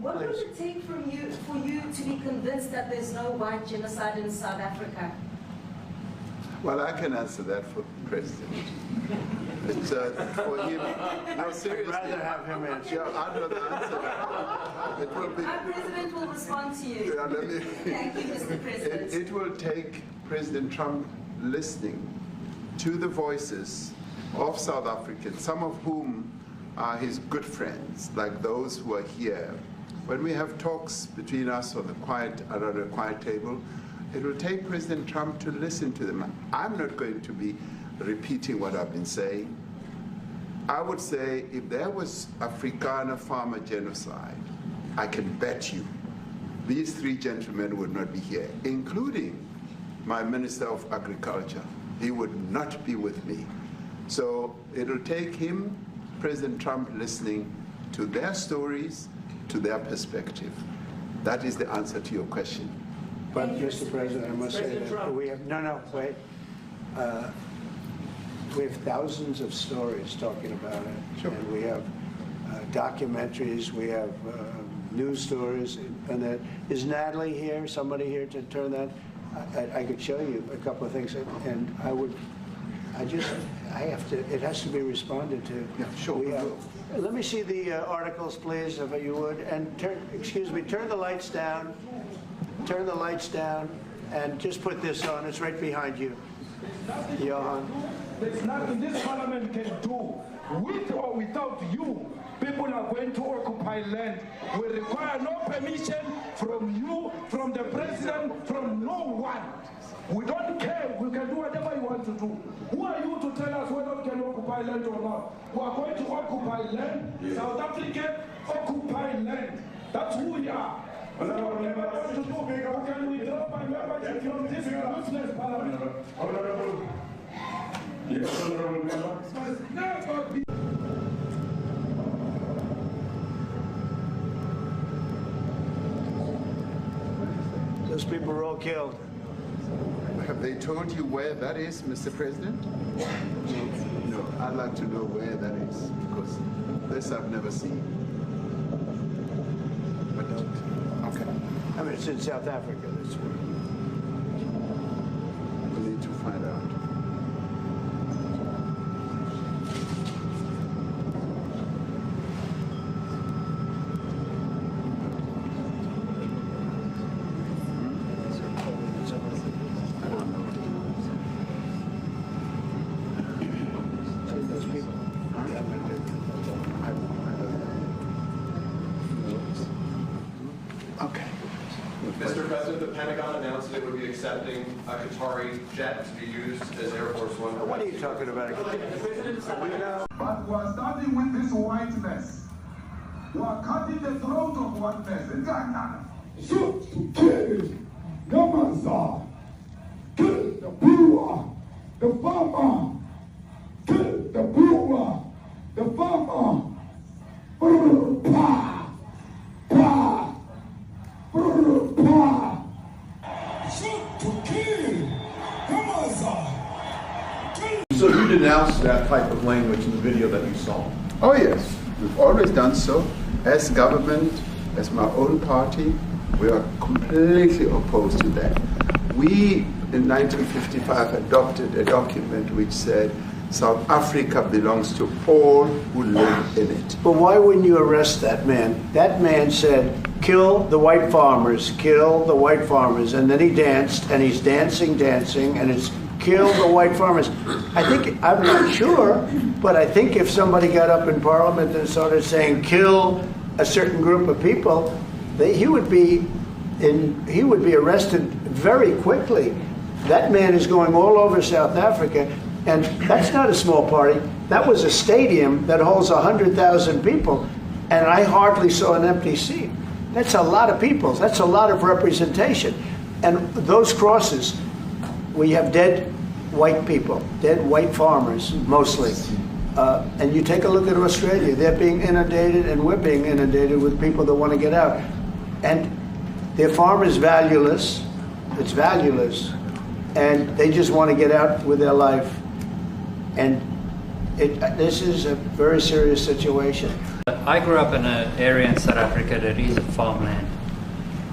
What would it take for you to be convinced that there's no white genocide in South Africa? Well, I can answer that for the president. It's for him. No, seriously. I'd rather have him answer. Yeah, I'd rather answer that. It will be. Our president will respond to you. Yeah, let me, Thank you, Mr. President. it will take President Trump listening to the voices of South Africans, some of whom are his good friends, like those who are here. When we have talks between us on the around a quiet table, it will take President Trump to listen to them. I'm not going to be repeating what I've been saying. I would say if there was Afrikaner farmer genocide, I can bet you these three gentlemen would not be here, including my Minister of Agriculture. He would not be with me. So it'll take him, President Trump, listening to their stories, to their perspective. That is the answer to your question. But, Mr. President, I must say that we have, wait. We have thousands of stories talking about it. Sure. And we have documentaries, we have news stories. And that, is Natalie here, somebody here to turn that? I could show you a couple of things. And it has to be responded to. Yeah, sure. Let me see the articles, please, if you would. And turn the lights down. Turn the lights down and just put this on. It's right behind you. Johan. There's nothing this parliament can do. With or without you, people are going to occupy land. We require no permission from you, from the president, from no one. We don't care. We can do whatever you want to do. Who are you to tell us whether we can occupy land or not? We are going to occupy land. Yeah. South Africa occupy land. That's who we are. We can withdraw my membership from this useless parliament. Yes, honorable member. Those people were all killed. Have they told you where that is, Mr. President? No, I'd like to know where that is, because this I've never seen. Okay. I mean, it's in South Africa. That's where. We need to find out. Mr. President, the Pentagon announced that it would be accepting a Qatari jet to be used as Air Force One. What are you talking about? But we are starting with this whiteness. We are cutting the throat of whiteness in Ghana. Shoot to kill Gamanza. Kill the brewer, the farmer. Kill the brewer, the farmer. Pa, pa. So you denounced that type of language in the video that you saw? Oh yes, we've always done so. As government, as my own party, we are completely opposed to that. We, in 1955, adopted a document which said South Africa belongs to all who live in it. But why wouldn't you arrest that man? That man said, kill the white farmers, kill the white farmers. And then he danced, and he's dancing, and it's kill the white farmers. I'm not sure, but I think if somebody got up in Parliament and started saying kill a certain group of people, he would be arrested very quickly. That man is going all over South Africa, and that's not a small party. That was a stadium that holds 100,000 people, and I hardly saw an empty seat. That's a lot of people. That's a lot of representation. And those crosses, we have dead white people, dead white farmers, mostly. And you take a look at Australia, they're being inundated, and we're being inundated with people that want to get out. And their farm is valueless. It's valueless. And they just want to get out with their life. And this is a very serious situation. I grew up in an area in South Africa that is a farmland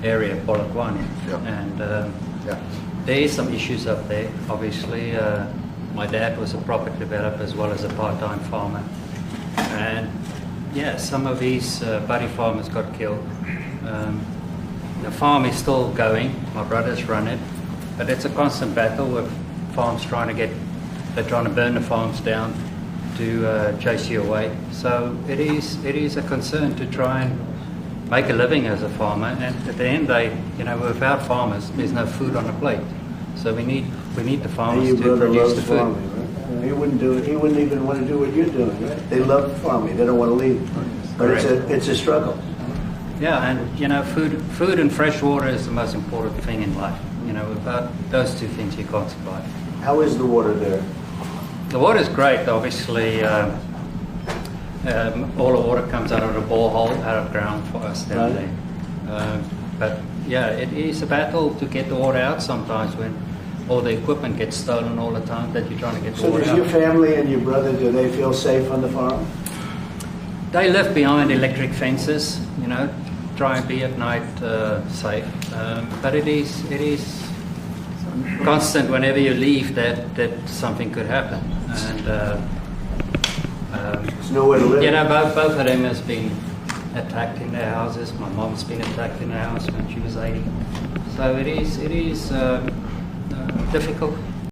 area, Polokwane, Yeah. and Yeah. there is some issues up there. Obviously, my dad was a property developer as well as a part-time farmer, and yeah, some of these buddy farmers got killed. The farm is still going. My brothers run it, but it's a constant battle with farms they're trying to burn the farms down to chase you away. So it is a concern to try and make a living as a farmer. And at the end, without farmers, there's no food on the plate. So we need the And farmers your to brother produce loves the food. farming, right? He wouldn't do it. He wouldn't even want to do what you're doing, right? They love farming. They don't want to leave. But it's a struggle. Yeah, and food and fresh water is the most important thing in life. Without those two things, you can't survive. How is the water there? The water's great, obviously. All the water comes out of the borehole, out of ground for us down Right. there. But yeah, it is a battle to get the water out sometimes when all the equipment gets stolen all the time that you're trying to get the So water does out. your family and your brother, do they feel safe on the farm? They live behind electric fences, try and be at night safe. But it is constant whenever you leave that something could happen. And There's nowhere to live. both of them has been attacked in their houses. My mom's been attacked in her house when she was 80. So it is difficult.